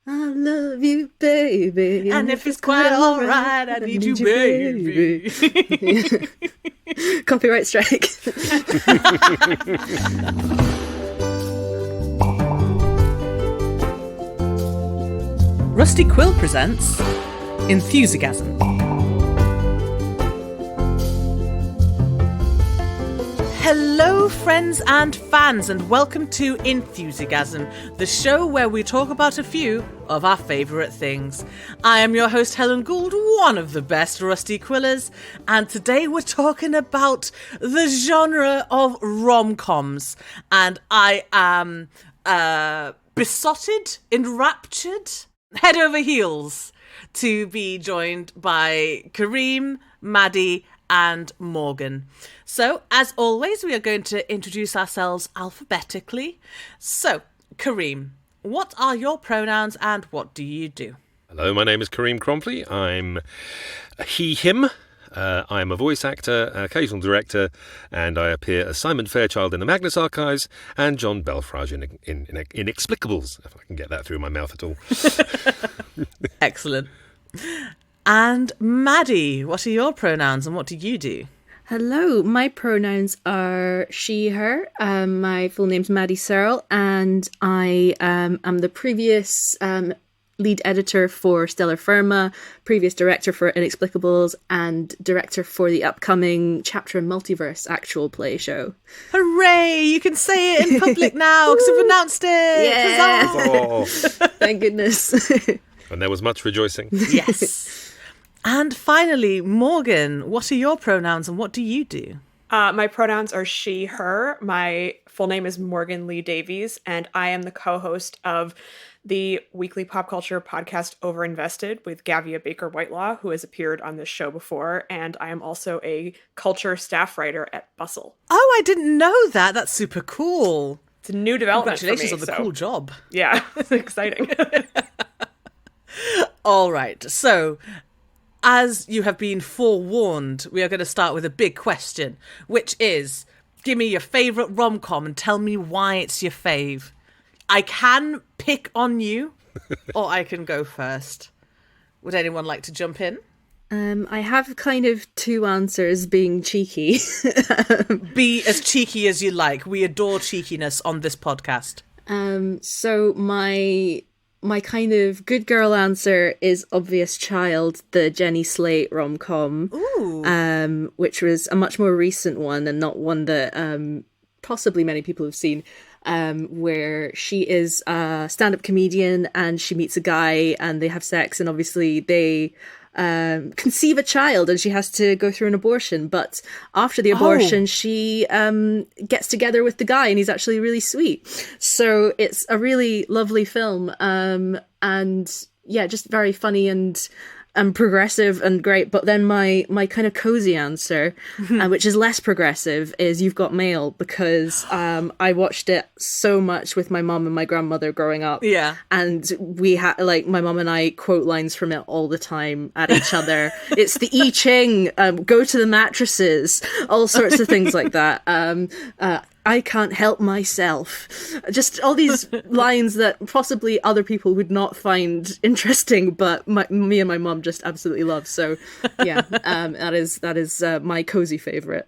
I love you, baby. And if it's quite alright, I need you, baby. Copyright strike. Rusty Quill presents Enthusiasm. Hello, friends and fans, and welcome to Enthusiasm, the show where we talk about a few of our favourite things. I am your host, Helen Gould, one of the best Rusty Quillers, and today we're talking about the genre of rom-coms, and I am besotted, enraptured, head over heels to be joined by Kareem, Maddie, and Morgan. So, as always, we are going to introduce ourselves alphabetically. So, Kareem, what are your pronouns and what do you do? Hello, my name is Kareem Crompley. I'm a he, him. I'm a voice actor, an occasional director, and I appear as Simon Fairchild in the Magnus Archives and John Belfrage in Inexplicables, if I can get that through my mouth at all. Excellent. And Maddie, what are your pronouns and what do you do? Hello, my pronouns are she, her. My full name's Maddie Searle, and I am the previous lead editor for Stellar Firma, previous director for Inexplicables, and director for the upcoming Chapter in Multiverse actual play show. Hooray! You can say it in public now because we've announced it! Yeah! Oh. Thank goodness. And there was much rejoicing. Yes. And finally, Morgan, what are your pronouns and what do you do? My pronouns are she, her. My full name is Morgan Lee Davies, and I am the co-host of the weekly pop culture podcast Overinvested with Gavia Baker Whitelaw, who has appeared on this show before, and I am also a culture staff writer at Bustle. Oh, I didn't know that. That's super cool. It's a new development for me. Congratulations on the cool job. Yeah, it's exciting. All right, so as you have been forewarned, we are going to start with a big question, which is, give me your favourite rom-com and tell me why it's your fave. I can pick on you, or I can go first. Would anyone like to jump in? I have kind of two answers, being cheeky. Be as cheeky as you like. We adore cheekiness on this podcast. So my kind of good girl answer is Obvious Child, the Jenny Slate rom-com. Ooh. Which was a much more recent one and not one that possibly many people have seen, where she is a stand-up comedian and she meets a guy and they have sex, and obviously they conceive a child and she has to go through an abortion, but after the abortion she gets together with the guy and he's actually really sweet. So it's a really lovely film, and yeah, just very funny and progressive and great. But then my kind of cozy answer, which is less progressive, is You've Got Mail, because I watched it so much with my mum and my grandmother growing up. Yeah. And we had, like, my mum and I quote lines from it all the time at each other. It's the I Ching, go to the mattresses, all sorts of things like that. I can't help myself. Just all these lines that possibly other people would not find interesting, but me and my mum just absolutely love. So, yeah, that is my cozy favourite.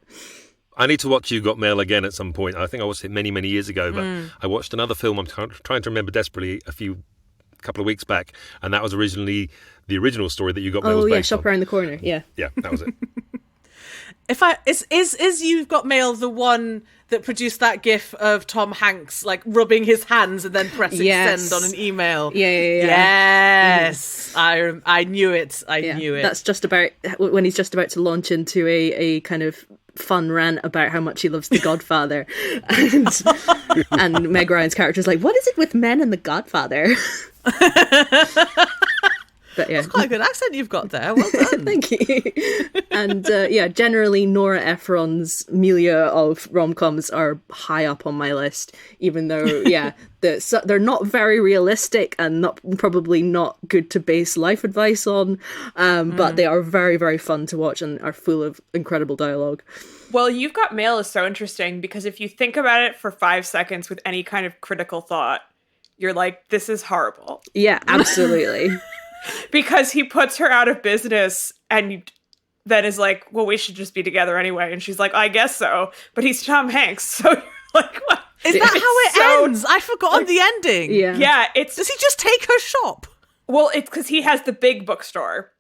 I need to watch You Got Mail again at some point. I think I watched it many, many years ago, but I watched another film I'm trying to remember desperately couple of weeks back, and that was originally the original story that You Got Mail was based Shop on. Around the Corner, yeah. Yeah, that was it. Is You've Got Mail the one that produced that gif of Tom Hanks like rubbing his hands and then pressing send on an email? Yeah. Yes, I knew it. I knew it. That's just about when he's just about to launch into a kind of fun rant about how much he loves The Godfather, and Meg Ryan's character is like, "What is it with men and The Godfather?" But yeah, that's quite a good accent you've got there. Well done. Thank you. And generally Nora Ephron's milieu of rom-coms are high up on my list, even though they're not very realistic and probably not good to base life advice on, but they are very, very fun to watch and are full of incredible dialogue. Well, You've Got Mail is so interesting because if you think about it for 5 seconds with any kind of critical thought, you're like, this is horrible. Yeah, absolutely. Because he puts her out of business and then is like, well, we should just be together anyway. And she's like, I guess so. But he's Tom Hanks. So you're like, what? Is that how it ends? I'd forgotten the ending. Yeah. Yeah. Does he just take her shop? Well, it's because he has the big bookstore,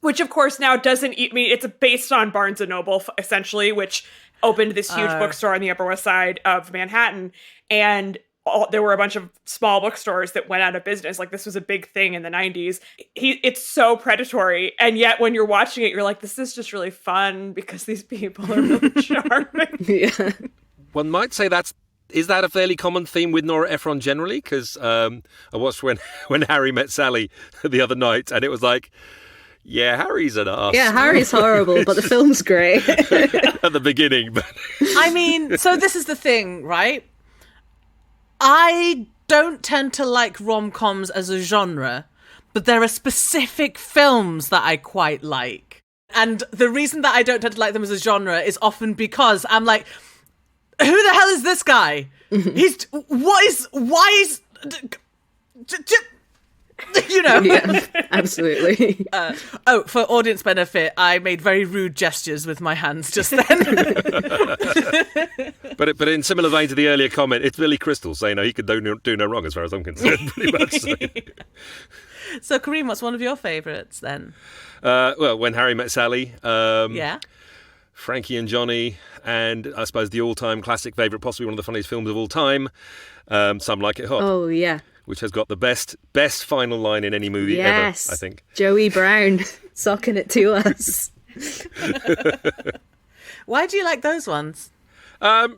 which of course now doesn't, I mean, it's based on Barnes & Noble, essentially, which opened this huge bookstore on the Upper West Side of Manhattan. And there were a bunch of small bookstores that went out of business. Like, this was a big thing in the 90s. It's so predatory. And yet when you're watching it, you're like, this is just really fun because these people are really charming. Yeah. One might say is that a fairly common theme with Nora Ephron generally? Because I watched when Harry Met Sally the other night, and it was like, yeah, Harry's an arse. Yeah, Harry's horrible, but the film's great. At the beginning. But I mean, so this is the thing, right? I don't tend to like rom-coms as a genre, but there are specific films that I quite like. And the reason that I don't tend to like them as a genre is often because I'm like, who the hell is this guy? Why is, you know? Yeah, absolutely. For audience benefit, I made very rude gestures with my hands just then. But in similar vein to the earlier comment, it's Billy Crystal saying, he could do no wrong as far as I'm concerned, pretty much. So, Kareem, what's one of your favourites then? Well, When Harry Met Sally. Yeah. Frankie and Johnny, and I suppose the all-time classic favourite, possibly one of the funniest films of all time, Some Like It Hot. Oh, yeah. Which has got the best final line in any movie ever, I think. Joey Brown socking it to us. Why do you like those ones? I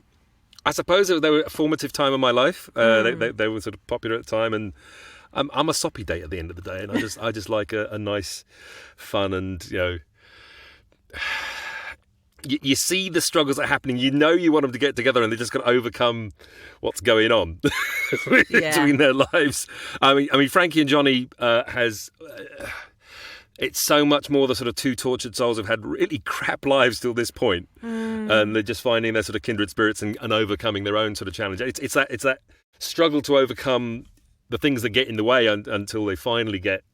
suppose they were a formative time of my life. They were sort of popular at the time, and I'm a soppy date at the end of the day, and I just like a nice, fun, and you see the struggles that are happening. You know you want them to get together, and they're just going to overcome what's going on between their lives. I mean, Frankie and Johnny has. It's so much more the sort of two tortured souls who've had really crap lives till this point, and they're just finding their sort of kindred spirits and overcoming their own sort of challenge. It's that struggle to overcome the things that get in the way until they finally get,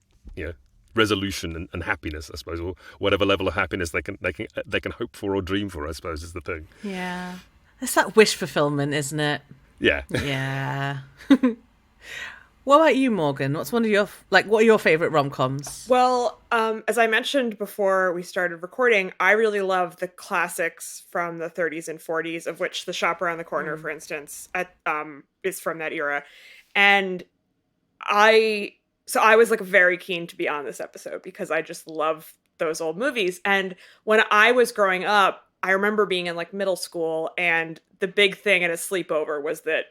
resolution and happiness, I suppose, or whatever level of happiness they can hope for or dream for, I suppose, is the thing. Yeah, it's that wish fulfillment, isn't it? Yeah. Yeah. What about you, Morgan? What's one of your what are your favorite rom-coms? Well, as I mentioned before we started recording, I really love the classics from the 30s and 40s, of which The Shop Around the Corner, for instance, is from that era. And I was very keen to be on this episode because I just love those old movies. And when I was growing up, I remember being in middle school, and the big thing at a sleepover was that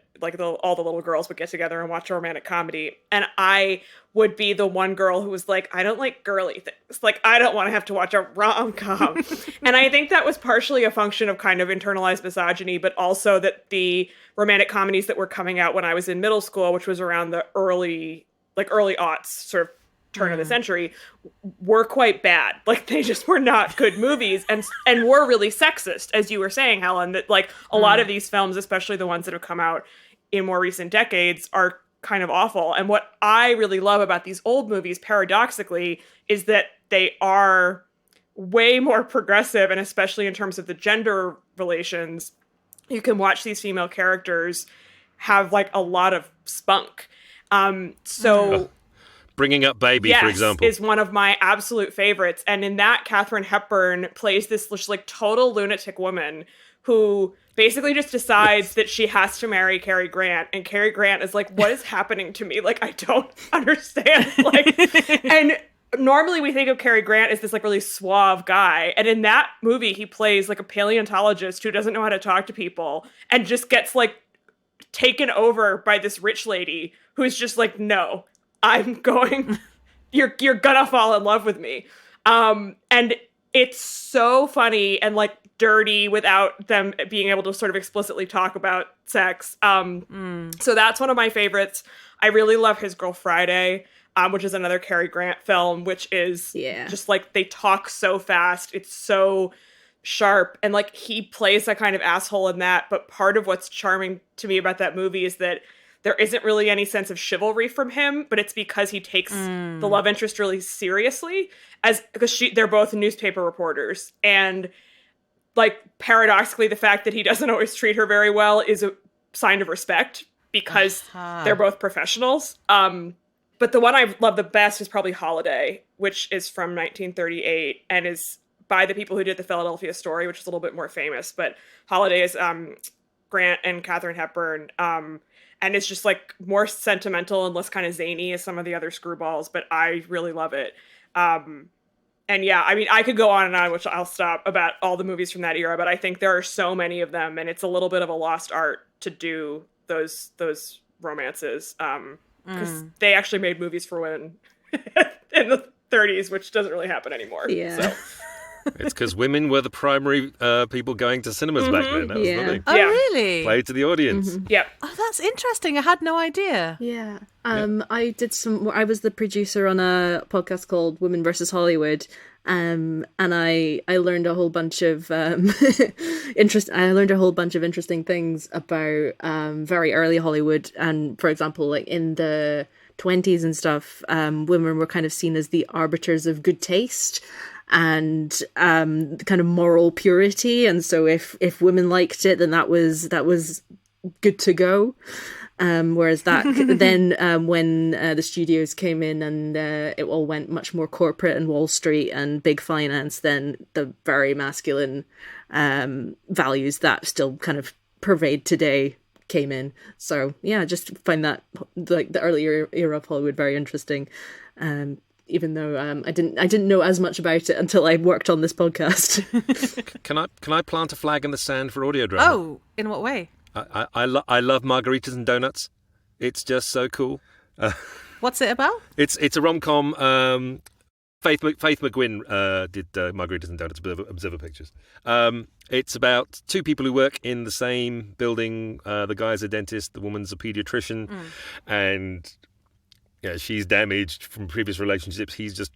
all the little girls would get together and watch a romantic comedy. And I would be the one girl who was like, I don't like girly things. I don't want to have to watch a rom-com. And I think that was partially a function of kind of internalized misogyny, but also that the romantic comedies that were coming out when I was in middle school, which was around the early aughts, sort of turn of the century, were quite bad. They just were not good movies, and were really sexist, as you were saying, Helen, that a lot of these films, especially the ones that have come out in more recent decades, are kind of awful. And what I really love about these old movies, paradoxically, is that they are way more progressive, and especially in terms of the gender relations, you can watch these female characters have a lot of spunk. Bringing Up Baby, for example, is one of my absolute favorites. And in that, Katharine Hepburn plays this total lunatic woman who basically just decides that she has to marry Cary Grant. And Cary Grant is like, what is happening to me? I don't understand. And normally we think of Cary Grant as this really suave guy. And in that movie, he plays a paleontologist who doesn't know how to talk to people and just gets taken over by this rich lady who's just no, I'm going, you're gonna fall in love with me. And it's so funny and dirty without them being able to sort of explicitly talk about sex. So that's one of my favorites. I really love His Girl Friday, which is another Cary Grant film, which is just they talk so fast. It's so sharp. And he plays that kind of asshole in that. But part of what's charming to me about that movie is that there isn't really any sense of chivalry from him, but it's because he takes the love interest really seriously, because they're both newspaper reporters, and like paradoxically the fact that he doesn't always treat her very well is a sign of respect, because they're both professionals. But the one I love the best is probably Holiday, which is from 1938 and is by the people who did the Philadelphia Story, which is a little bit more famous. But Holiday is Grant and Katharine Hepburn, and it's just like more sentimental and less kind of zany as some of the other screwballs, but I really love it. And yeah, I mean, I could go on and on, which I'll stop, about all the movies from that era, but I think there are so many of them, and it's a little bit of a lost art to do those romances. Because they actually made movies for women in the 30s, which doesn't really happen anymore. Yeah. So. It's because women were the primary people going to cinemas back then. That was the thing. Oh, really? Play to the audience. Yeah. Oh, that's interesting. I had no idea. Yeah. I was the producer on a podcast called Women versus Hollywood. And I learned a whole bunch of interesting things about very early Hollywood. And for example, like in the 20s and stuff, women were kind of seen as the arbiters of good taste and kind of moral purity. And so if women liked it, then that was good to go. Whereas that then when the studios came in and it all went much more corporate and Wall Street and big finance, then the very masculine values that still kind of pervade today came in. So yeah, I just find that like the earlier era of Hollywood very interesting. Even though I didn't know as much about it until I worked on this podcast. Can I plant a flag in the sand for audio drama? Oh, in what way? I love margaritas and donuts. It's just so cool. What's it about? It's a rom-com. Faith McGuinn did Margaritas and Donuts, Observer Pictures. It's about two people who work in the same building. The guy's a dentist, the woman's a pediatrician, and yeah, she's damaged from previous relationships. He just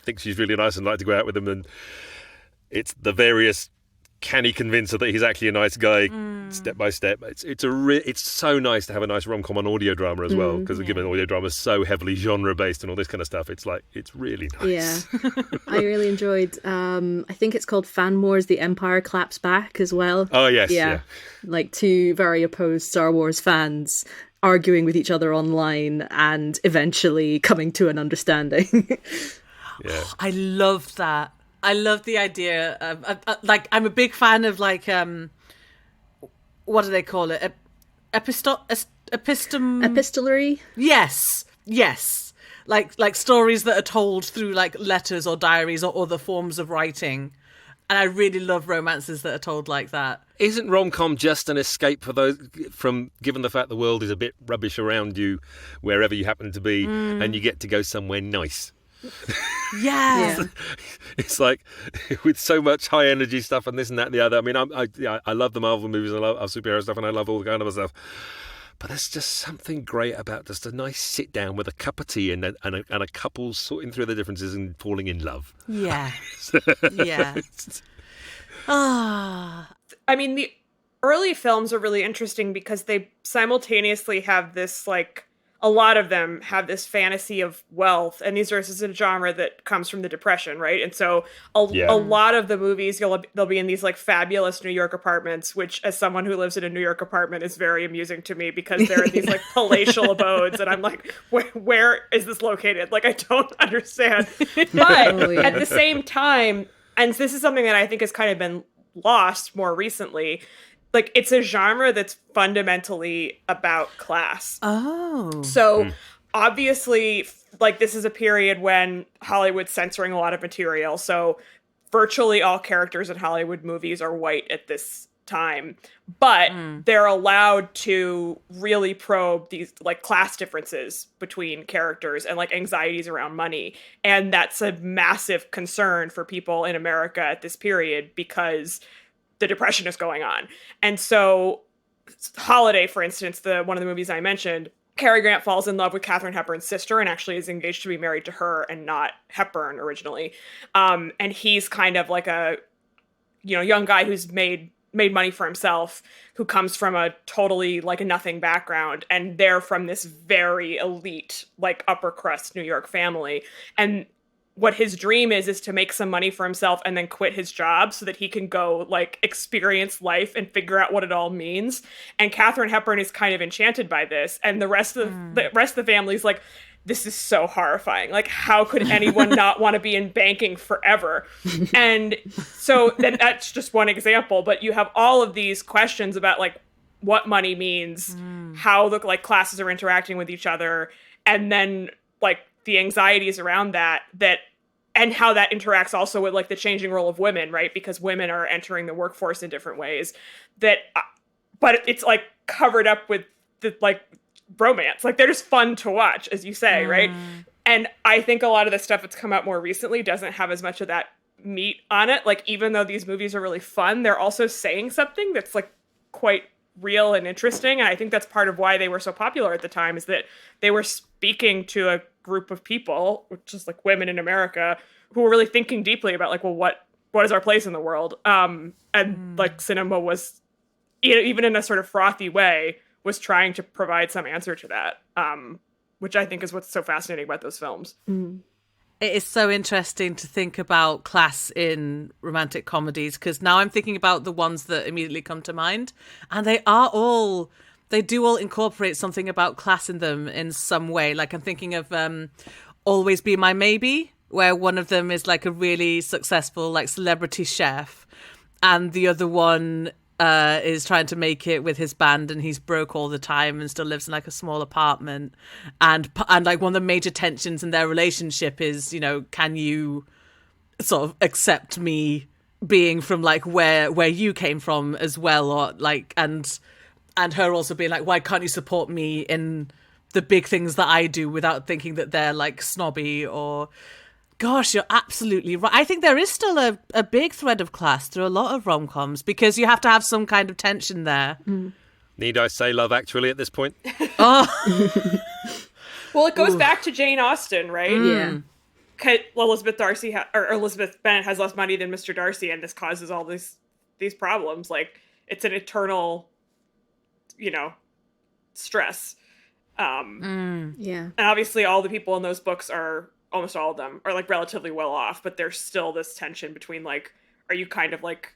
thinks she's really nice and like to go out with them, and it's the various. Can he convince her that he's actually a nice guy, step by step? It's so nice to have a nice rom-com on audio drama as well, because given audio drama is so heavily genre-based and all this kind of stuff, it's really nice. Yeah, I really enjoyed, I think it's called Fan Wars, The Empire Claps Back as well. Oh, yes, yeah. Like two very opposed Star Wars fans arguing with each other online and eventually coming to an understanding. Yeah, I loved that. I love the idea of, like, I'm a big fan of, like, what do they call it? Epistolary? Yes. Like stories that are told through, like, letters or diaries or other forms of writing. And I really love romances that are told like that. Isn't rom-com just an escape for those, from given the fact the world is a bit rubbish around you, wherever you happen to be, and you get to go somewhere nice? Yeah. It's like with so much high energy stuff and this and that and the other. I mean, I love the Marvel movies, I love superhero stuff, and I love all the kind of stuff. But there's just something great about just a nice sit down with a cup of tea and a couple sorting through the differences and falling in love. Yeah. Yeah. I mean, the early films are really interesting because they simultaneously have this, like, a lot of them have this fantasy of wealth, and this is a genre that comes from the Depression, right? And so a lot of the movies, they'll be in these like fabulous New York apartments, which as someone who lives in a New York apartment is very amusing to me because they're in these like palatial abodes, and I'm like, where is this located? Like, I don't understand. But at the same time, and this is something that I think has kind of been lost more recently, like, it's a genre that's fundamentally about class. Oh. So, obviously, like, this is a period when Hollywood's censoring a lot of material. So, virtually all characters in Hollywood movies are white at this time. But they're allowed to really probe these, like, class differences between characters and, like, anxieties around money. And that's a massive concern for people in America at this period because the Depression is going on. And so Holiday, for instance, one of the movies I mentioned, Cary Grant falls in love with Katharine Hepburn's sister and actually is engaged to be married to her and not Hepburn originally. And he's kind of like a, young guy who's made made money for himself, who comes from a totally like a nothing background, and they're from this very elite, like upper crust New York family. And what his dream is to make some money for himself and then quit his job so that he can go like experience life and figure out what it all means. And Katharine Hepburn is kind of enchanted by this. And the rest of the family's like, this is so horrifying. Like, how could anyone not want to be in banking forever? And so then that's just one example, but you have all of these questions about like what money means, how the like classes are interacting with each other, and then like the anxieties around that and how that interacts also with like the changing role of women, right? Because women are entering the workforce in different ways but it's like covered up with the like romance. Like they're just fun to watch, as you say, right? And I think a lot of the stuff that's come out more recently doesn't have as much of that meat on it. Like even though these movies are really fun, they're also saying something that's like quite real and interesting. And I think that's part of why they were so popular at the time, is that they were speaking to a group of people, which is like women in America, who were really thinking deeply about like, well, what is our place in the world? And like cinema was, even in a sort of frothy way, was trying to provide some answer to that, which I think is what's so fascinating about those films. It is so interesting to think about class in romantic comedies, because now I'm thinking about the ones that immediately come to mind, and they do all incorporate something about class in them in some way. Like I'm thinking of Always Be My Maybe, where one of them is like a really successful like celebrity chef, and the other one is trying to make it with his band, and he's broke all the time and still lives in like a small apartment, and like one of the major tensions in their relationship is, you know, can you sort of accept me being from like where you came from as well, or like and her also being like, why can't you support me in the big things that I do without thinking that they're like snobby or... Gosh, you're absolutely right. I think there is still a big thread of class through a lot of rom-coms, because you have to have some kind of tension there. Need I say Love Actually at this point? Oh. Well, it goes back to Jane Austen, right? Yeah. Well, Elizabeth Bennet has less money than Mr. Darcy, and this causes all these problems. Like, it's an eternal, you know, stress. Yeah. And obviously all the people in those books almost all of them are like relatively well off, but there's still this tension between like, are you kind of like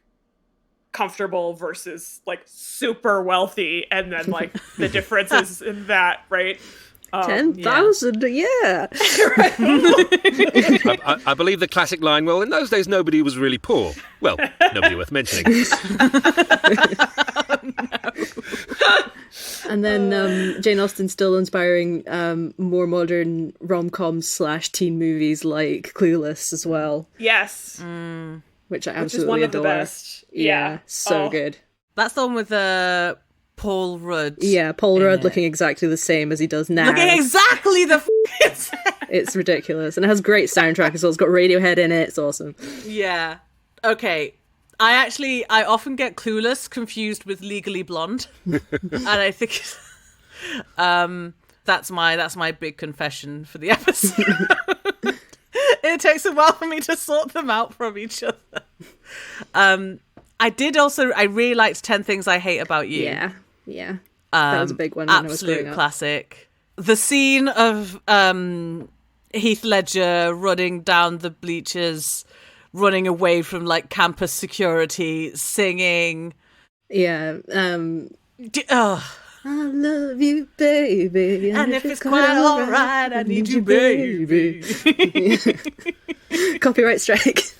comfortable versus like super wealthy, and then like the differences in that, right? 10,000 a year. I believe the classic line, well, in those days nobody was really poor. Well, nobody worth mentioning. And then Jane Austen's still inspiring more modern rom-coms / teen movies like Clueless as well. Yes. Which I absolutely Which is one of adore. the best. Yeah. So good. That's the one with Paul Rudd. Yeah, Paul Rudd looking exactly the same as he does now. Looking exactly the It's ridiculous. And it has great soundtrack as well. It's got Radiohead in it. It's awesome. Yeah. Okay. I often get Clueless confused with Legally Blonde. And I think that's my big confession for the episode. It takes a while for me to sort them out from each other. I really liked 10 Things I Hate About You. Yeah. That was a big one when I was growing Absolute up. classic. The scene of Heath Ledger running down the bleachers, running away from like campus security, singing. Yeah. Oh. I love you, baby. And if it's quite alright, I need you, baby. Copyright strike.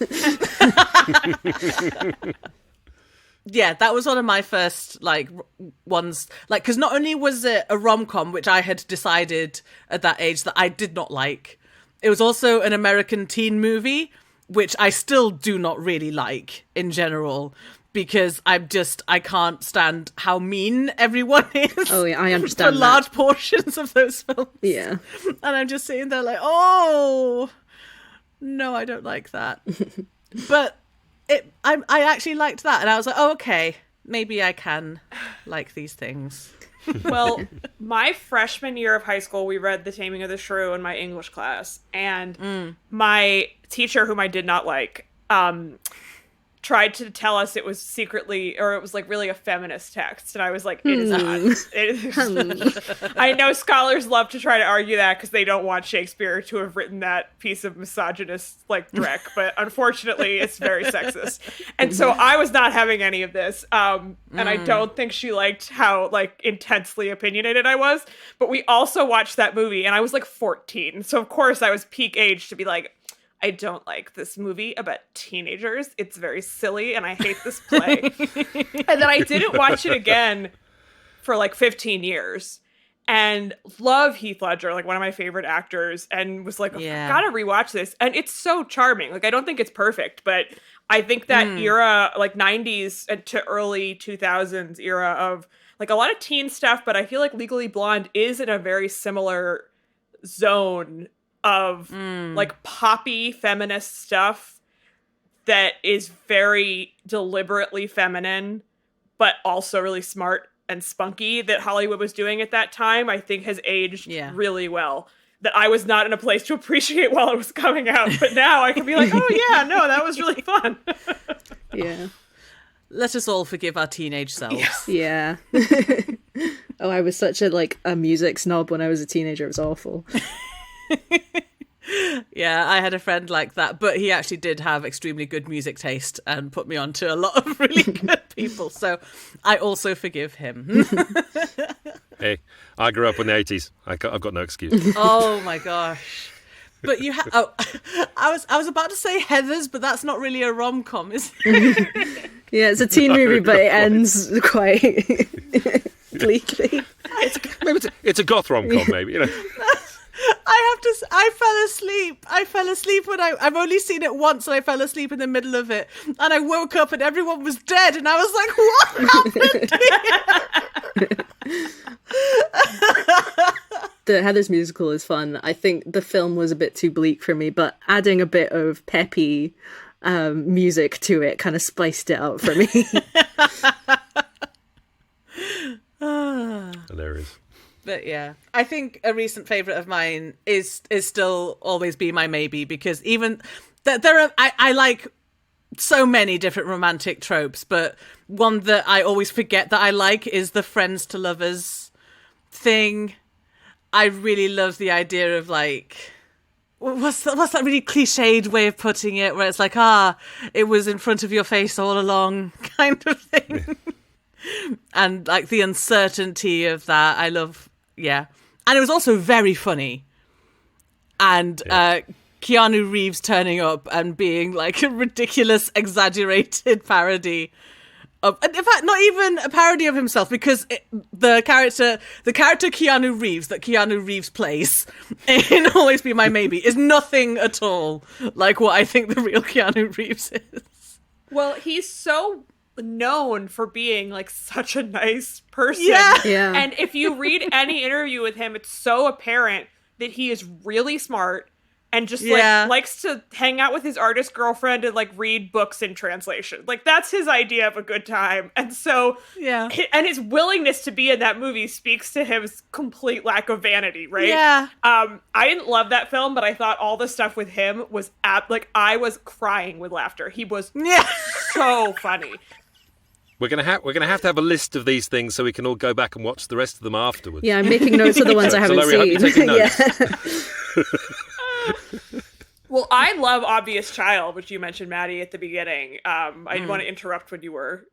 Yeah, that was one of my first like ones, like, because not only was it a rom-com, which I had decided at that age that I did not like, it was also an American teen movie, which I still do not really like in general, because I can't stand how mean everyone is. Oh yeah, I understand for large portions of those films. Yeah. And I'm just sitting there like, oh no, I don't like that. But I actually liked that, and I was like, oh, okay, maybe I can like these things. Well, my freshman year of high school, we read The Taming of the Shrew in my English class, and my teacher, whom I did not like, tried to tell us it was secretly, or it was like really a feminist text, and I was like, it is not. I know scholars love to try to argue that because they don't want Shakespeare to have written that piece of misogynist like dreck, but unfortunately it's very sexist. And so I was not having any of this, and I don't think she liked how like intensely opinionated I was. But we also watched that movie, and I was like 14, so of course I was peak age to be like, I don't like this movie about teenagers. It's very silly, and I hate this play. And then I didn't watch it again for like 15 years. And love Heath Ledger, like one of my favorite actors, and was like, I gotta rewatch this. And it's so charming. Like, I don't think it's perfect, but I think that era, like 90s to early 2000s era of like a lot of teen stuff, but I feel like Legally Blonde is in a very similar zone of like poppy feminist stuff that is very deliberately feminine, but also really smart and spunky that Hollywood was doing at that time, I think has aged really well. That I was not in a place to appreciate while it was coming out, but now I can be like, oh yeah, no, that was really fun. Yeah. Let us all forgive our teenage selves. Yeah. Oh, I was such a music snob when I was a teenager. It was awful. Yeah, I had a friend like that, but he actually did have extremely good music taste and put me on to a lot of really good people. So I also forgive him. Hey, I grew up in the 80s. I've got no excuse. Oh my gosh. But you I was about to say Heathers, but that's not really a rom-com, is it? Yeah, it's a teen movie, but it ends quite bleakly. It's a goth rom-com, maybe, you know. I fell asleep when I've only seen it once, and I fell asleep in the middle of it, and I woke up and everyone was dead, and I was like, what happened? The Heathers musical is fun. I think the film was a bit too bleak for me, but adding a bit of peppy music to it kind of spiced it up for me. Hilarious. But yeah, I think a recent favourite of mine is still Always Be My Maybe, because even I like so many different romantic tropes, but one that I always forget that I like is the friends to lovers thing. I really love the idea of like, what's that really cliched way of putting it, where it's like, it was in front of your face all along kind of thing. And like the uncertainty of that, I love. Yeah. And it was also very funny. And Keanu Reeves turning up and being like a ridiculous, exaggerated parody of, in fact, not even a parody of himself, because the character Keanu Reeves that Keanu Reeves plays in Always Be My Maybe is nothing at all like what I think the real Keanu Reeves is. Well, he's so known for being like such a nice person. Yeah. And if you read any interview with him, it's so apparent that he is really smart and just like likes to hang out with his artist girlfriend and like read books in translation. Like that's his idea of a good time. And so and his willingness to be in that movie speaks to his complete lack of vanity, right? Yeah. I didn't love that film, but I thought all the stuff with him was like I was crying with laughter. He was so funny. We're gonna have to have a list of these things so we can all go back and watch the rest of them afterwards. Yeah, I'm making notes of the ones I haven't Laurie, seen. I hope you're taking notes. Well, I love Obvious Child, which you mentioned, Maddie, at the beginning. I didn't want to interrupt when you were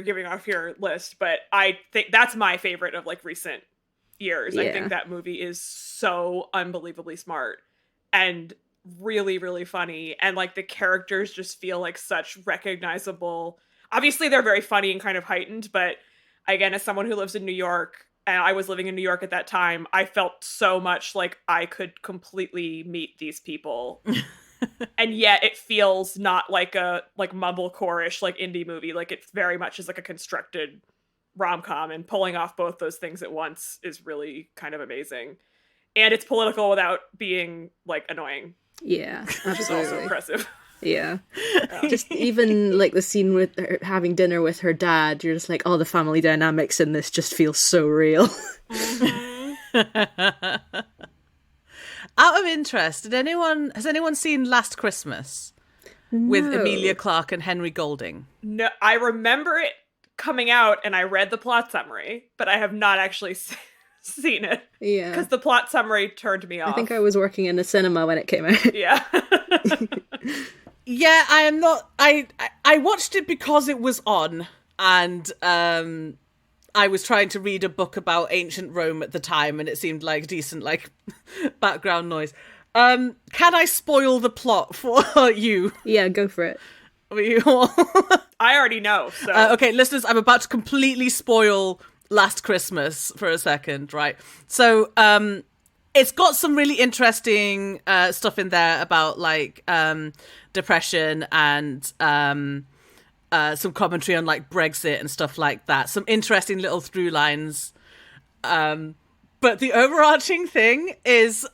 giving off your list, but I think that's my favorite of like recent years. Yeah. I think that movie is so unbelievably smart and really, really funny, and like the characters just feel like such recognizable. Obviously, they're very funny and kind of heightened, but again, as someone who lives in New York, and I was living in New York at that time, I felt so much like I could completely meet these people. And yet it feels not like a like mumblecore-ish like indie movie. Like it very much is like a constructed rom-com, and pulling off both those things at once is really kind of amazing. And it's political without being like annoying. Yeah, absolutely. Which is also impressive. Yeah. Just even like the scene with her having dinner with her dad, you're just like, oh, the family dynamics in this just feel so real. Out of interest, has anyone seen Last Christmas? with No. Emilia Clarke and Henry Golding? No, I remember it coming out and I read the plot summary, but I have not actually seen it. Yeah. Because the plot summary turned me off. I think I was working in a cinema when it came out. Yeah. Yeah, I am not. I watched it because it was on, and I was trying to read a book about ancient Rome at the time, and it seemed like decent, like, background noise. Can I spoil the plot for you? Yeah, go for it. I already know. So. Okay, listeners, I'm about to completely spoil Last Christmas for a second, right? So, it's got some really interesting stuff in there about, like, depression and some commentary on, like, Brexit and stuff like that. Some interesting little through lines. But the overarching thing is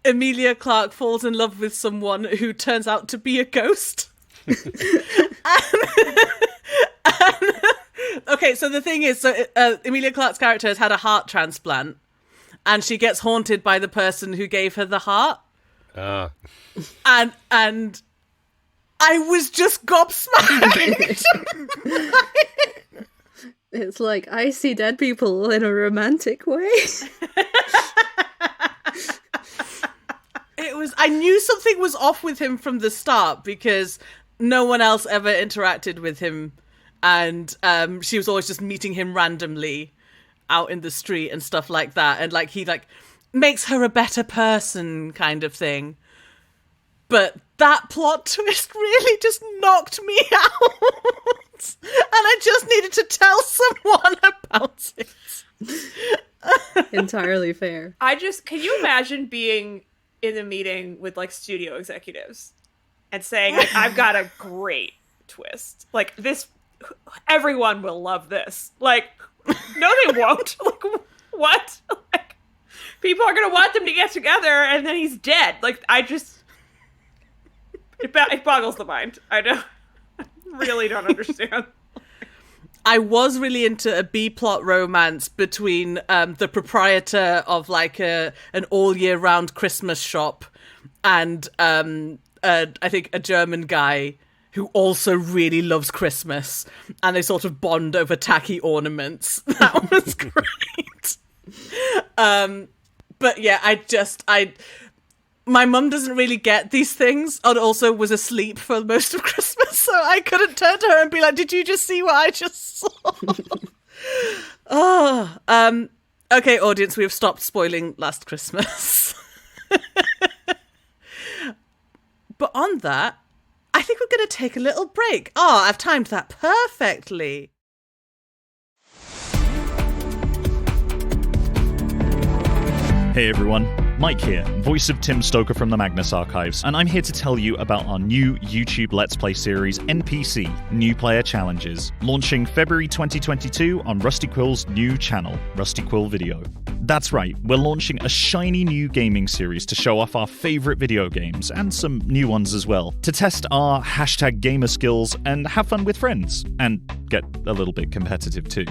Emilia Clarke falls in love with someone who turns out to be a ghost. Okay, so the thing is, Emilia Clarke's character has had a heart transplant, and she gets haunted by the person who gave her the heart. And I was just gobsmacked. It's like, I see dead people in a romantic way. I knew something was off with him from the start because no one else ever interacted with him, and she was always just meeting him randomly out in the street and stuff like that, and like he like makes her a better person kind of thing. But that plot twist really just knocked me out, and I just needed to tell someone about it. Entirely fair. Can you imagine being in a meeting with like studio executives and saying, like, I've got a great twist. Like, this, everyone will love this. Like, no, they won't. Like, what? Like, people are going to want them to get together and then he's dead. Like, it boggles the mind. I really don't understand. I was really into a B-plot romance between the proprietor of like an all-year-round Christmas shop and I think a German guy who also really loves Christmas, and they sort of bond over tacky ornaments. That was great. But yeah, my mum doesn't really get these things, and also was asleep for most of Christmas, so I couldn't turn to her and be like, did you just see what I just saw? Okay, audience, we have stopped spoiling Last Christmas. But on that, I think we're going to take a little break. I've timed that perfectly. Hey everyone, Mike here, voice of Tim Stoker from the Magnus Archives, and I'm here to tell you about our new YouTube Let's Play series, NPC, New Player Challenges, launching February 2022 on Rusty Quill's new channel, Rusty Quill Video. That's right, we're launching a shiny new gaming series to show off our favourite video games, and some new ones as well, to test our #gamer skills and have fun with friends, and get a little bit competitive too.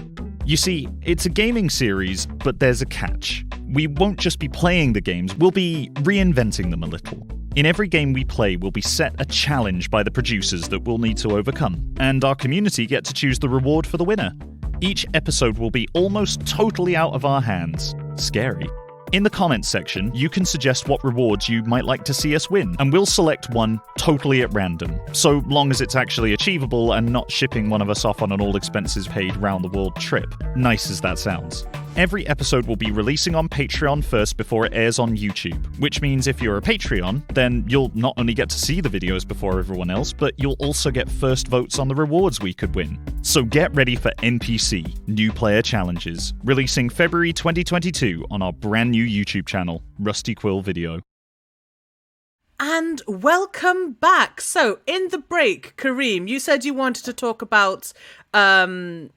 You see, it's a gaming series, but there's a catch. We won't just be playing the games, we'll be reinventing them a little. In every game we play, we'll be set a challenge by the producers that we'll need to overcome, and our community get to choose the reward for the winner. Each episode will be almost totally out of our hands. Scary. In the comments section, you can suggest what rewards you might like to see us win, and we'll select one totally at random, so long as it's actually achievable and not shipping one of us off on an all-expenses-paid round-the-world trip. Nice as that sounds. Every episode will be releasing on Patreon first before it airs on YouTube, which means if you're a Patreon, then you'll not only get to see the videos before everyone else, but you'll also get first votes on the rewards we could win. So get ready for NPC, New Player Challenges, releasing February 2022 on our brand new YouTube channel, Rusty Quill Video. And welcome back. So, in the break, Kareem, you said you wanted to talk about a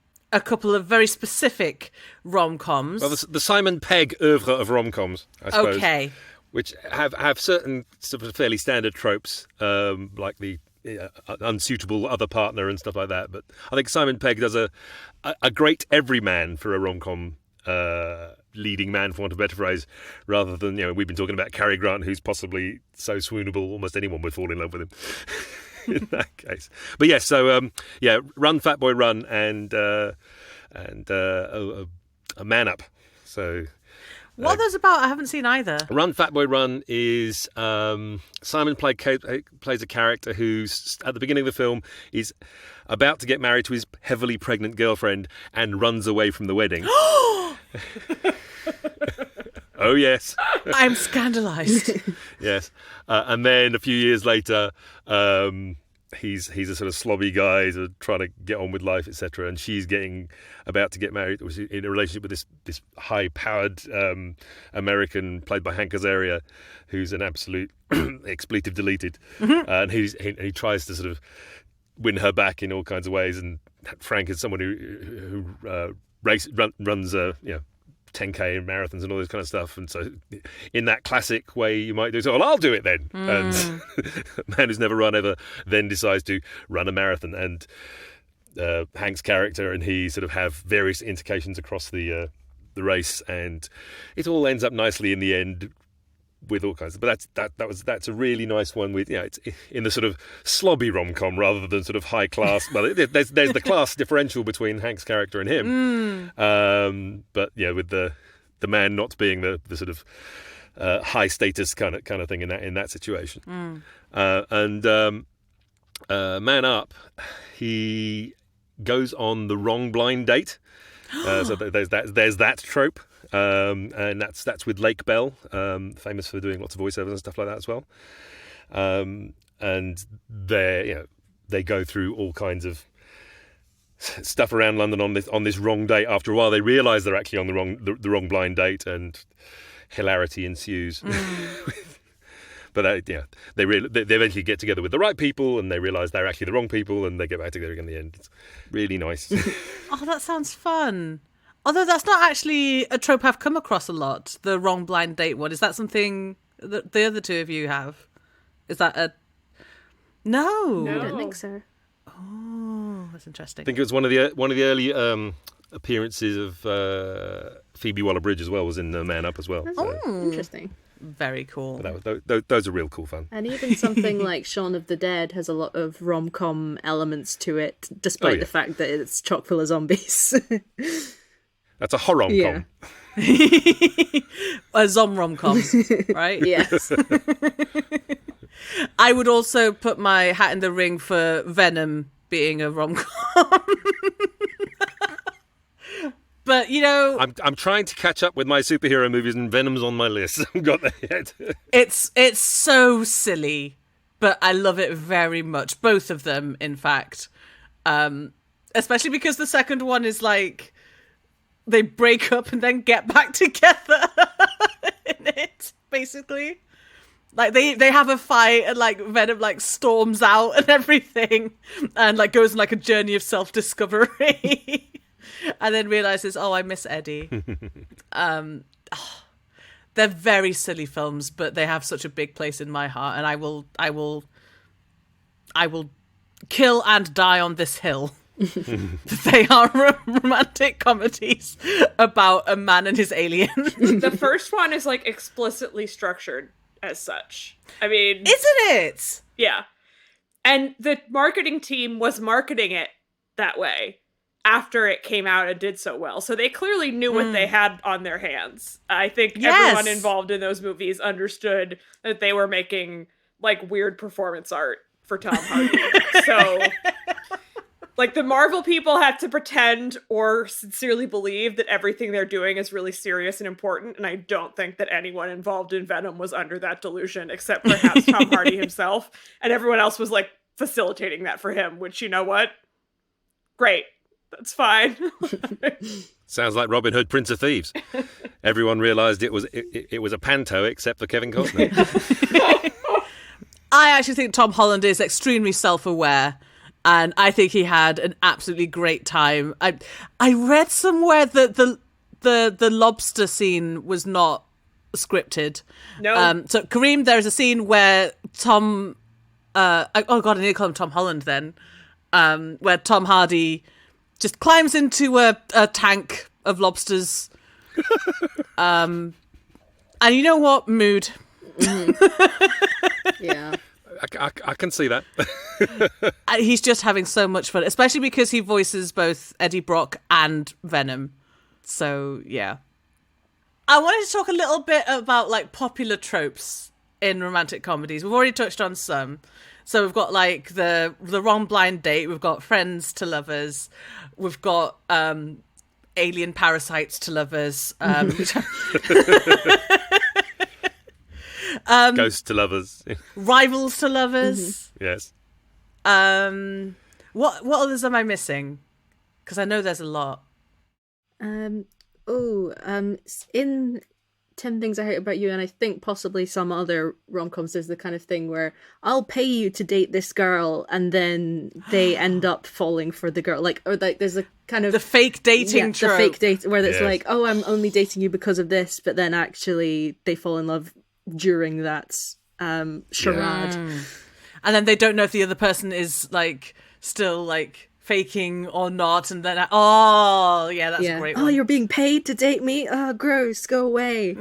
couple of very specific rom-coms. Well, the Simon Pegg oeuvre of rom-coms, I suppose. Okay. Which have certain sort of fairly standard tropes, like the unsuitable other partner and stuff like that. But I think Simon Pegg does a great everyman for a rom-com leading man, for want of a better phrase, rather than, we've been talking about Cary Grant, who's possibly so swoonable almost anyone would fall in love with him in that case. But yes, so Run Fat Boy Run and a Man Up. So what are those about? I haven't seen either. Run Fat Boy Run is Simon plays a character who's at the beginning of the film is about to get married to his heavily pregnant girlfriend and runs away from the wedding. Oh yes, I'm scandalised. Yes, and then a few years later, he's a sort of slobby guy, sort of trying to get on with life, etc. And she's about to get married, in a relationship with this high-powered American played by Hank Azaria, who's an absolute expletive deleted, and he tries to sort of win her back in all kinds of ways. And Frank is someone who runs 10K and marathons and all this kind of stuff, and so in that classic way you might do so, well, I'll do it then. And a man who's never run ever then decides to run a marathon, and Hank's character and he sort of have various intercations across the race, and it all ends up nicely in the end with all kinds of, but that's a really nice one with, it's in the sort of slobby rom-com rather than sort of high class. Well, there's the class differential between Hank's character and him, but with the man not being the sort of high status kind of thing in that situation. And Man Up, he goes on the wrong blind date. So there's that trope. And that's with Lake Bell, famous for doing lots of voiceovers and stuff like that as well. And they go through all kinds of stuff around London on this wrong date. After a while, they realise they're actually on the wrong blind date, and hilarity ensues. But they eventually get together with the right people, and they realise they're actually the wrong people, and they get back together in the end. It's really nice. Oh, that sounds fun. Although that's not actually a trope I've come across a lot, the wrong blind date one. Is that something that the other two of you have? Is that a... No. I don't think so. Oh, that's interesting. I think it was one of the early appearances of Phoebe Waller-Bridge as well, was in Man Up as well. So. Interesting. Very cool. Those are real cool fun. And even something like Shaun of the Dead has a lot of rom-com elements to it, despite the fact that it's chock full of zombies. That's a horror-com. Yeah. A rom-com, right? Yes. I would also put my hat in the ring for Venom being a rom-com. But, I'm trying to catch up with my superhero movies, and Venom's on my list. I haven't got there yet. It's so silly, but I love it very much. Both of them, in fact. Especially because the second one is like... they break up and then get back together in it, basically. Like, they have a fight and, like, Venom, like, storms out and everything and, like, goes on, like, a journey of self-discovery and then realises, I miss Eddie. They're very silly films, but they have such a big place in my heart, and I will kill and die on this hill. They are romantic comedies about a man and his alien. The first one is like explicitly structured as such. I mean, isn't it? Yeah. And the marketing team was marketing it that way after it came out and did so well. So they clearly knew what they had on their hands. I think everyone involved in those movies understood that they were making like weird performance art for Tom Hardy. So like, the Marvel people had to pretend or sincerely believe that everything they're doing is really serious and important, and I don't think that anyone involved in Venom was under that delusion, except perhaps Tom Hardy himself, and everyone else was, like, facilitating that for him, which, you know what? Great. That's fine. Sounds like Robin Hood, Prince of Thieves. Everyone realised it was a panto, except for Kevin Costner. I actually think Tom Holland is extremely self-aware, and I think he had an absolutely great time. I read somewhere that the lobster scene was not scripted. No. So Kareem, there's a scene where Tom, I need to call him Tom Holland then, where Tom Hardy just climbs into a tank of lobsters And you know what? Mood. Yeah. I can see that. He's just having so much fun, especially because he voices both Eddie Brock and Venom. So, yeah. I wanted to talk a little bit about, like, popular tropes in romantic comedies. We've already touched on some. So we've got, like, the wrong blind date. We've got friends to lovers. We've got alien parasites to lovers. Ghosts to lovers. Rivals to lovers. Yes. What others am I missing? Because I know there's a lot. In 10 Things I Hate About You, and I think possibly some other rom-coms, there's the kind of thing where I'll pay you to date this girl, and then they end up falling for the girl. Like, or like there's a kind of the fake dating trope. The fake date where it's Yes. like, oh, I'm only dating you because of this, but then actually they fall in love during that charade. And then they don't know if the other person is, like, still, like, faking or not, and then that's a great one. Oh, you're being paid to date me? Oh, gross, go away.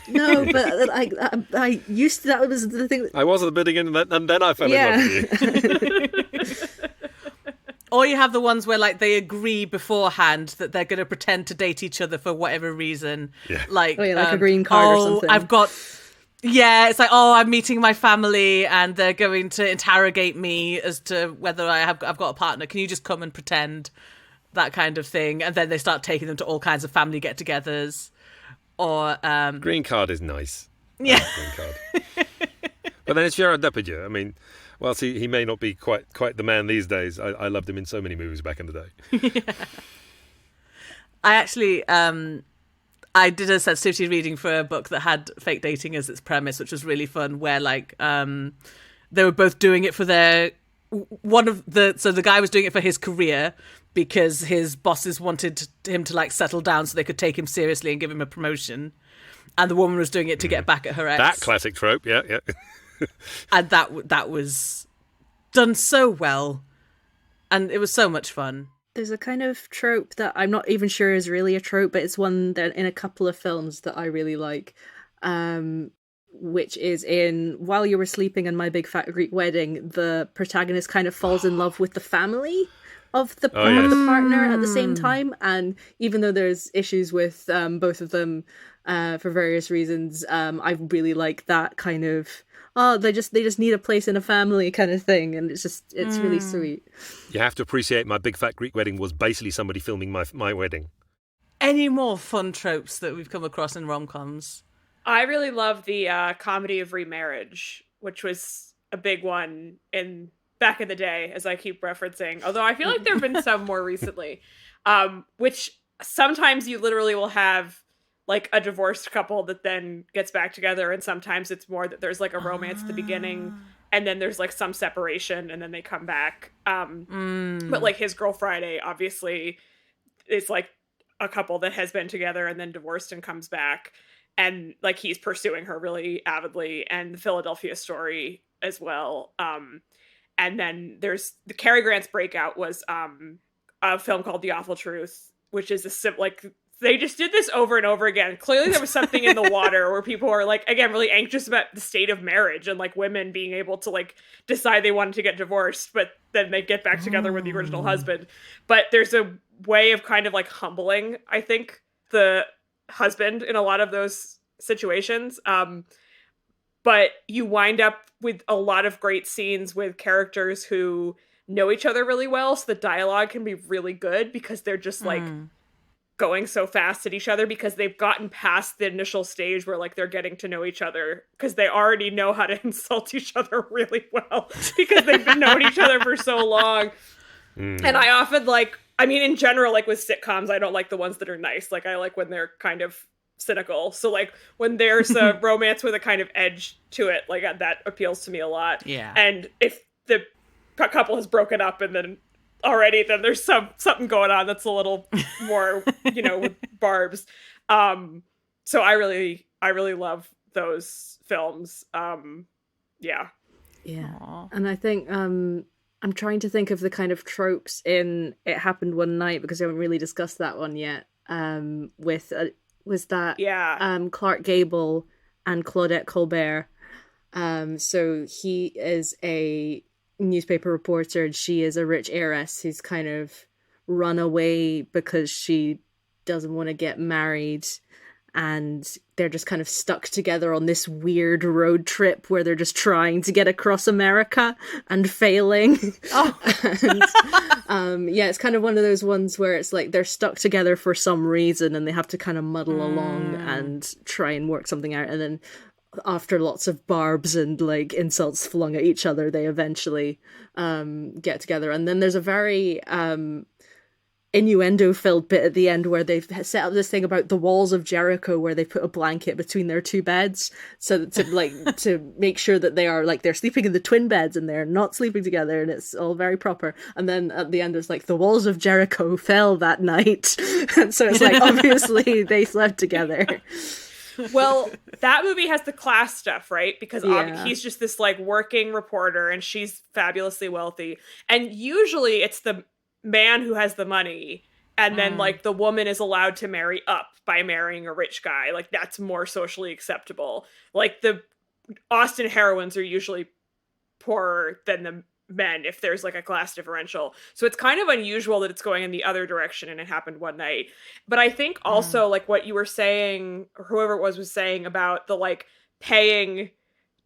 No, but I used to, that was the thing. I was at the beginning, and then I fell in love with you. Or you have the ones where, like, they agree beforehand that they're going to pretend to date each other for whatever reason. Yeah. Like, like a green card or something. It's like, I'm meeting my family and they're going to interrogate me as to whether I've got a partner. Can you just come and pretend? That kind of thing. And then they start taking them to all kinds of family get-togethers. Or Green card is nice. Yeah. Green card. But then it's Gerard Depardieu. I mean, whilst he may not be quite the man these days, I loved him in so many movies back in the day. Yeah. I actually I did a sensitivity reading for a book that had fake dating as its premise, which was really fun, where, like, they were both doing it for the guy was doing it for his career because his bosses wanted him to, like, settle down so they could take him seriously and give him a promotion, and the woman was doing it to get back at her ex. That classic trope, yeah. And that was done so well, and it was so much fun. There's a kind of trope that I'm not even sure is really a trope, but it's one that in a couple of films that I really like, which is in While You Were Sleeping and My Big Fat Greek Wedding, the protagonist kind of falls in love with the family of the partner at the same time. And even though there's issues with both of them for various reasons, I really like that kind of, they just need a place in a family kind of thing, and it's really sweet. You have to appreciate My Big Fat Greek Wedding was basically somebody filming my wedding. Any more fun tropes that we've come across in rom-coms? I really love the comedy of remarriage, which was a big one back in the day, as I keep referencing. Although I feel like there have been some more recently, which sometimes you literally will have, like, a divorced couple that then gets back together, and sometimes it's more that there's, like, a romance at the beginning, and then there's, like, some separation, and then they come back. But, like, His Girl Friday, obviously, is, like, a couple that has been together and then divorced and comes back, and, like, he's pursuing her really avidly, and the Philadelphia Story as well. And then there's the Cary Grant's breakout was a film called The Awful Truth, which is they just did this over and over again. Clearly there was something in the water where people are, like, again, really anxious about the state of marriage and, like, women being able to, like, decide they wanted to get divorced, but then they get back together with the original husband. But there's a way of kind of, like, humbling, I think, the husband in a lot of those situations. But you wind up with a lot of great scenes with characters who know each other really well, so the dialogue can be really good because they're just, like, going so fast at each other because they've gotten past the initial stage where, like, they're getting to know each other because they already know how to insult each other really well because they've been knowing each other for so long. And I often, like, I mean, in general, like, with sitcoms, I don't like the ones that are nice. Like, I like when they're kind of cynical. So, like, when there's a romance with a kind of edge to it, like, that appeals to me a lot. Yeah. And if the couple has broken up and then already, then there's something going on that's a little more, with barbs. So I really love those films. Yeah. Aww. And I think I'm trying to think of the kind of tropes in It Happened One Night, because I haven't really discussed that one yet. With was that Yeah. Clark Gable and Claudette Colbert. So he is a newspaper reporter and she is a rich heiress who's kind of run away because she doesn't want to get married, and they're just kind of stuck together on this weird road trip where they're just trying to get across America and failing. And, yeah, it's kind of one of those ones where it's like they're stuck together for some reason and they have to kind of muddle along and try and work something out, and then after lots of barbs and like insults flung at each other, they eventually get together. And then there's a very innuendo-filled bit at the end where they've set up this thing about the walls of Jericho, where they put a blanket between their two beds, so to make sure that they are like they're sleeping in the twin beds and they're not sleeping together, and it's all very proper. And then at the end, it's like the walls of Jericho fell that night, and so it's like obviously they slept together. Well, that movie has the class stuff, right? Because he's just this like working reporter and she's fabulously wealthy. And usually it's the man who has the money, and then like the woman is allowed to marry up by marrying a rich guy. Like that's more socially acceptable. Like the Austen heroines are usually poorer than the men if there's like a class differential. So it's kind of unusual that it's going in the other direction and it happened one night. But I think also like what you were saying, or whoever it was saying about the like paying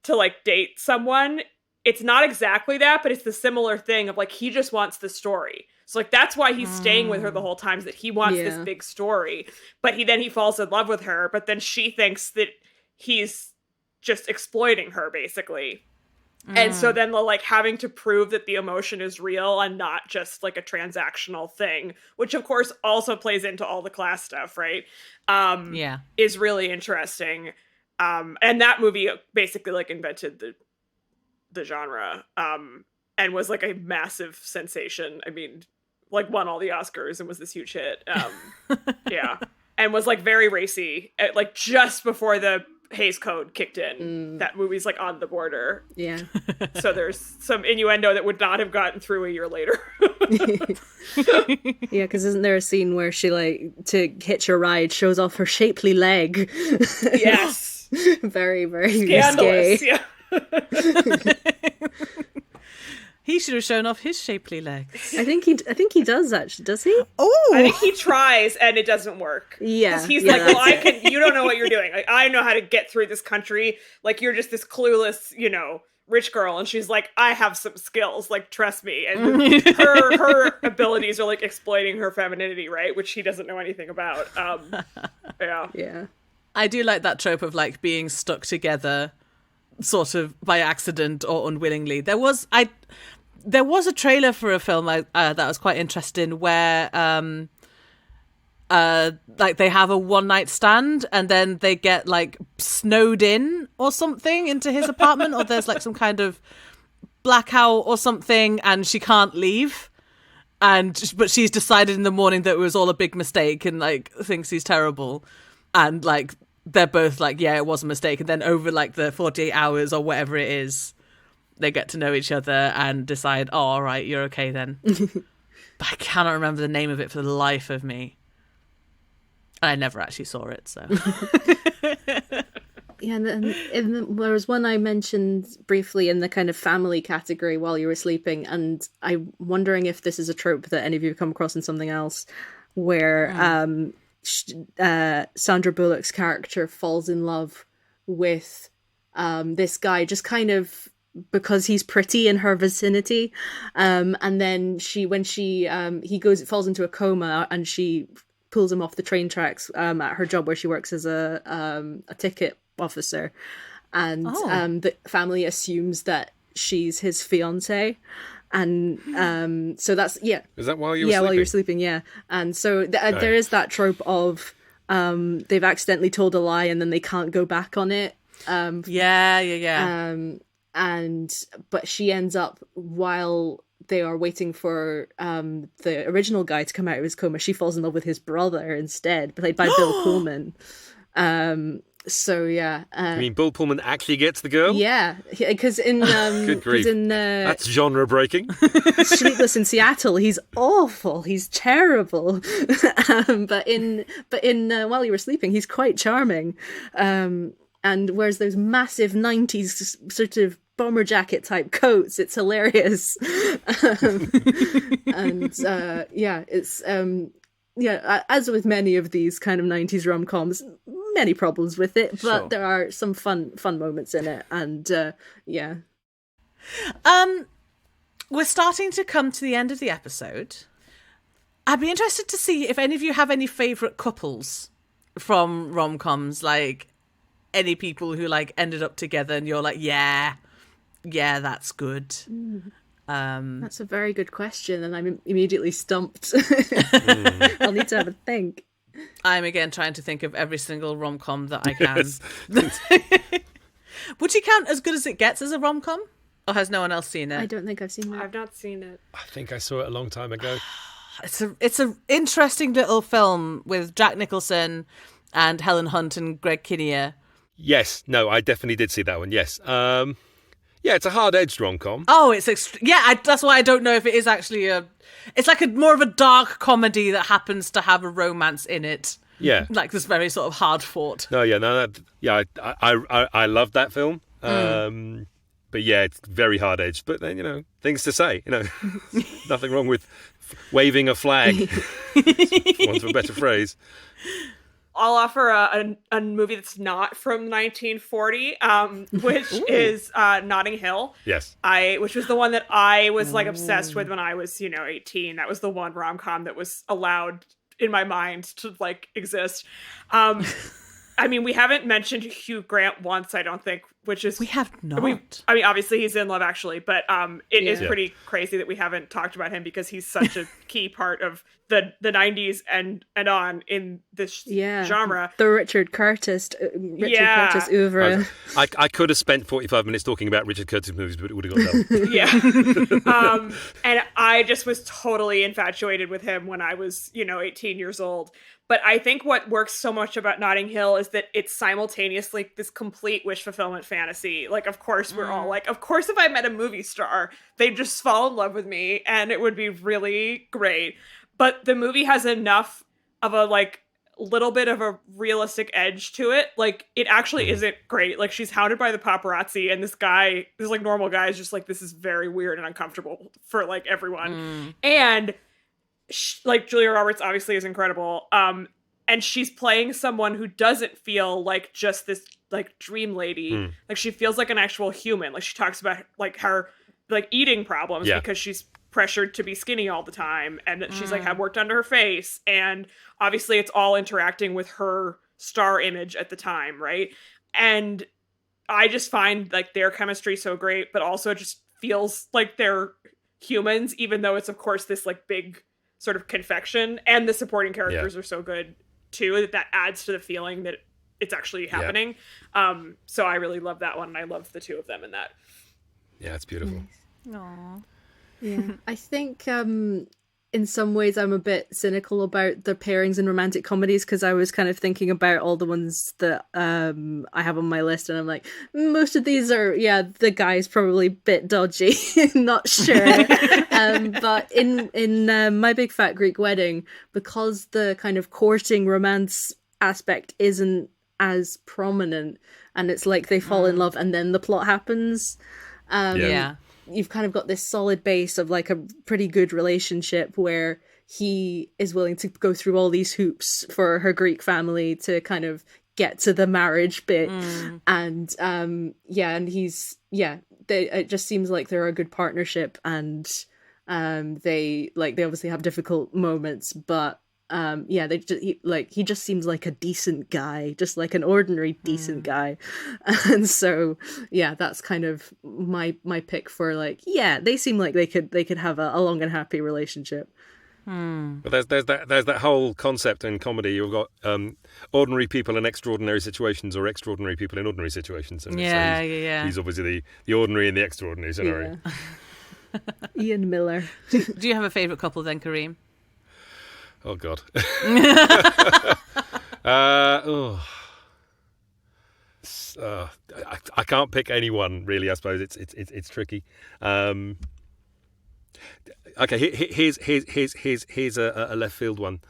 to like date someone, it's not exactly that, but it's the similar thing of like he just wants the story. So like that's why he's staying with her the whole time, is that he wants this big story. But he falls in love with her, but then she thinks that he's just exploiting her basically. And so then like having to prove that the emotion is real and not just like a transactional thing, which of course also plays into all the class stuff, right? Is really interesting. And that movie basically like invented the genre, and was like a massive sensation. I mean, like won all the Oscars and was this huge hit. Yeah. And was like very racy, like just before the Hays Code kicked in. That movie's like on the border. Yeah. So there's some innuendo that would not have gotten through a year later. Yeah, because isn't there a scene where she, like, to hitch a ride, shows off her shapely leg? Yes. Very, very scandalous. risque. Yeah. He should have shown off his shapely legs. I think he does actually. Does he? Oh, I think he tries and it doesn't work. Yeah. 'Cause he's like, well, I can. You don't know what you're doing. Like, I know how to get through this country. Like, you're just this clueless, rich girl. And she's like, I have some skills. Like, trust me. And her abilities are like exploiting her femininity, right? Which he doesn't know anything about. Yeah. Yeah. I do like that trope of like being stuck together, sort of by accident or unwillingly. There was a trailer for a film that was quite interesting where like they have a one night stand and then they get like snowed in or something into his apartment, or there's like some kind of blackout or something and she can't leave, but she's decided in the morning that it was all a big mistake and like thinks he's terrible, and like they're both like, yeah, it was a mistake, and then over like the 48 hours or whatever it is, they get to know each other and decide, oh, all right, you're okay then. But I cannot remember the name of it for the life of me. I never actually saw it, so. Yeah, and there was one I mentioned briefly in the kind of family category while you were sleeping, and I'm wondering if this is a trope that any of you have come across in something else, where Sandra Bullock's character falls in love with this guy just kind of because he's pretty in her vicinity, and then he falls into a coma and she pulls him off the train tracks at her job where she works as a ticket officer, and the family assumes that she's his fiance, and so that's Is that while you were sleeping? While you're sleeping, yeah. And so there is that trope of they've accidentally told a lie and then they can't go back on it. But she ends up, while they are waiting for the original guy to come out of his coma, she falls in love with his brother instead, played by Bill Pullman. So yeah, I mean, Bill Pullman actually gets the girl? yeah, because in Good grief. That's genre breaking. Sleepless in Seattle, he's awful, he's terrible. But in While You Were Sleeping, he's quite charming. And wears those massive 90s sort of bomber jacket type coats, it's hilarious. It's as with many of these kind of 90s rom-coms, many problems with it, but there are some fun moments in it, and We're starting to come to the end of the episode. I'd be interested to see if any of you have any favourite couples from rom-coms, like any people who like ended up together and you're like, yeah, that's good. That's a very good question, and I'm immediately stumped. I'll need to have a think. I'm again trying to think of every single rom-com that I can. Would you count As Good As It Gets as a rom-com? Or has no one else seen it? I don't think I've seen that. I've not seen it. I think I saw it a long time ago. It's a interesting little film with Jack Nicholson and Helen Hunt and Greg Kinnear. Yes. No, I definitely did see that one, yes. Yeah, it's a hard-edged rom-com. Oh, that's why I don't know if it is actually it's like more of a dark comedy that happens to have a romance in it. Yeah. Like this very sort of hard-fought. I love that film. But yeah, it's very hard-edged. But then, things to say. Nothing wrong with waving a flag, for want of a better phrase. I'll offer a movie that's not from 1940, which is Notting Hill. Yes. Which was the one that I was like obsessed with when I was, 18. That was the one rom-com that was allowed in my mind to like exist. I mean, we haven't mentioned Hugh Grant once, I don't think, which is... We have not. I mean, obviously he's in Love Actually, but it is pretty crazy that we haven't talked about him because he's such a key part of the 90s and on in this genre. The Richard Curtis oeuvre. I could have spent 45 minutes talking about Richard Curtis movies, but it would have got done. Yeah. And I just was totally infatuated with him when I was, 18 years old. But I think what works so much about Notting Hill is that it's simultaneously this complete wish fulfillment fantasy. Like, of course, we're all like, of course, if I met a movie star, they'd just fall in love with me and it would be really great. But the movie has enough of a, like, little bit of a realistic edge to it. Like, it actually isn't great. Like, she's hounded by the paparazzi and this like, normal guy is just like, this is very weird and uncomfortable for, like, everyone. And... like Julia Roberts obviously is incredible, and she's playing someone who doesn't feel like just this like dream lady. Like she feels like an actual human. Like she talks about like her like eating problems because she's pressured to be skinny all the time, and that she's like had worked under her face, and obviously it's all interacting with her star image at the time, right? And I just find like their chemistry so great, but also it just feels like they're humans, even though it's of course this like big sort of confection, and the supporting characters are so good too that adds to the feeling that it's actually happening. So I really love that one, and I love the two of them in that. Yeah, it's beautiful. Aww. Yeah, I think in some ways I'm a bit cynical about the pairings in romantic comedies because I was kind of thinking about all the ones that I have on my list, and I'm like, most of these are, the guy's probably a bit dodgy, not sure. But in My Big Fat Greek Wedding, because the kind of courting romance aspect isn't as prominent, and it's like they fall in love and then the plot happens. You've kind of got this solid base of like a pretty good relationship where he is willing to go through all these hoops for her Greek family to kind of get to the marriage bit. And it just seems like they're a good partnership, and they obviously have difficult moments, but he just seems like a decent guy, just like an ordinary decent guy. And so that's kind of my pick for like, they seem like they could have a long and happy relationship. But there's that whole concept in comedy. You've got ordinary people in extraordinary situations, or extraordinary people in ordinary situations. And he's obviously the ordinary and the extraordinary scenario. Ian Miller. Do you have a favourite couple then, Kareem? Oh God. it's I can't pick anyone really. I suppose it's tricky. Okay, here's a left field one.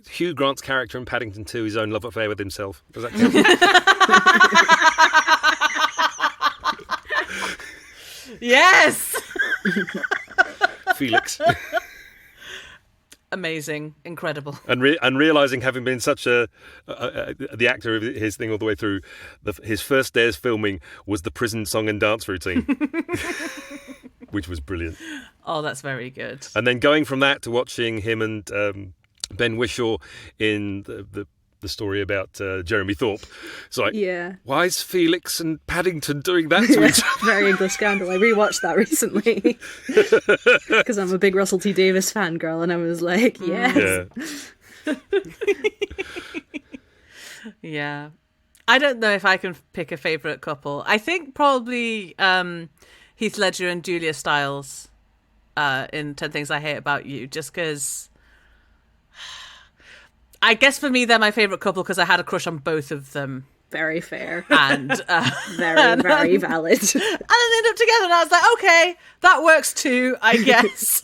Hugh Grant's character in Paddington 2, his own love affair with himself. Does that count? Yes. Felix. Amazing, incredible, and realizing, having been such the actor of his thing all the way through, his first day's filming was the prison song and dance routine, which was brilliant. Oh, that's very good. And then going from that to watching him and Ben Whishaw in the story about Jeremy Thorpe. It's like, why is Felix and Paddington doing that to each other? Very English Scandal. I rewatched that recently because I'm a big Russell T Davies fangirl, and I was like, yes. Yeah. I don't know if I can pick a favourite couple. I think probably Heath Ledger and Julia Stiles in 10 Things I Hate About You, just because... I guess for me, they're my favourite couple because I had a crush on both of them. Very fair. And very, very valid. And then they ended up together, and I was like, okay, that works too, I guess.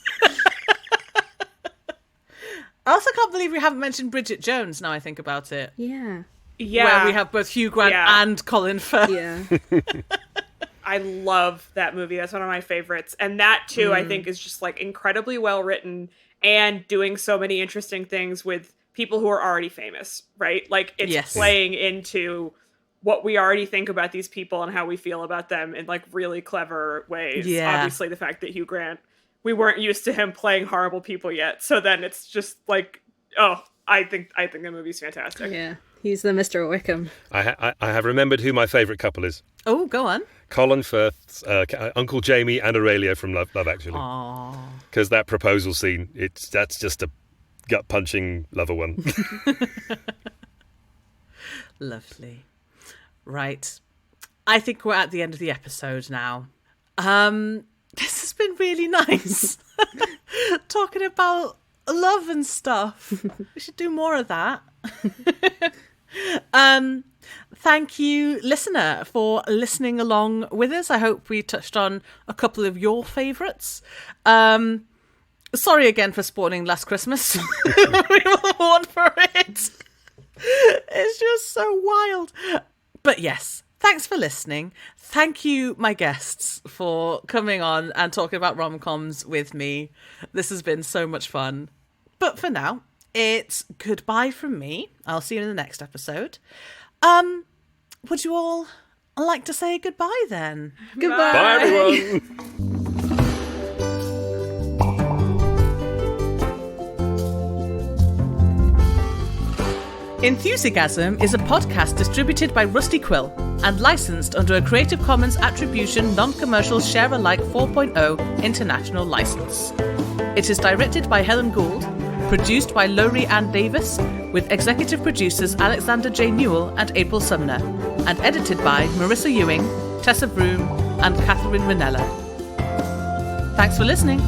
I also can't believe we haven't mentioned Bridget Jones, now I think about it. Yeah. Where we have both Hugh Grant and Colin Firth. Yeah. I love that movie. That's one of my favorites. And that, too, I think is just, like, incredibly well written and doing so many interesting things with people who are already famous, right? Like, it's playing into what we already think about these people and how we feel about them in, like, really clever ways. Yeah. Obviously, the fact that Hugh Grant, we weren't used to him playing horrible people yet. So then it's just, like, I think the movie's fantastic. Yeah, he's the Mr. Wickham. I have remembered who my favourite couple is. Oh, go on. Colin Firth's Uncle Jamie and Aurelia from Love Actually. Aww. Because that proposal scene, that's just a gut-punching lover one. Lovely. Right. I think we're at the end of the episode now. This has been really nice. Talking about love and stuff. We should do more of that. Thank you, listener, for listening along with us. I hope we touched on a couple of your favourites. Sorry again for spawning Last Christmas. We will mourn for it. It's just so wild. But yes, thanks for listening. Thank you, my guests, for coming on and talking about rom-coms with me. This has been so much fun. But for now, it's goodbye from me. I'll see you in the next episode. Would you all like to say goodbye then? Goodbye. Bye, everyone. Enthusiasm is a podcast distributed by Rusty Quill and licensed under a Creative Commons Attribution Non-Commercial Share-alike 4.0 international license. It is directed by Helen Gould, produced by Laurie Ann Davis, with executive producers Alexander J. Newell and April Sumner, and edited by Marissa Ewing, Tessa Broom, and Catherine Ranella. Thanks for listening.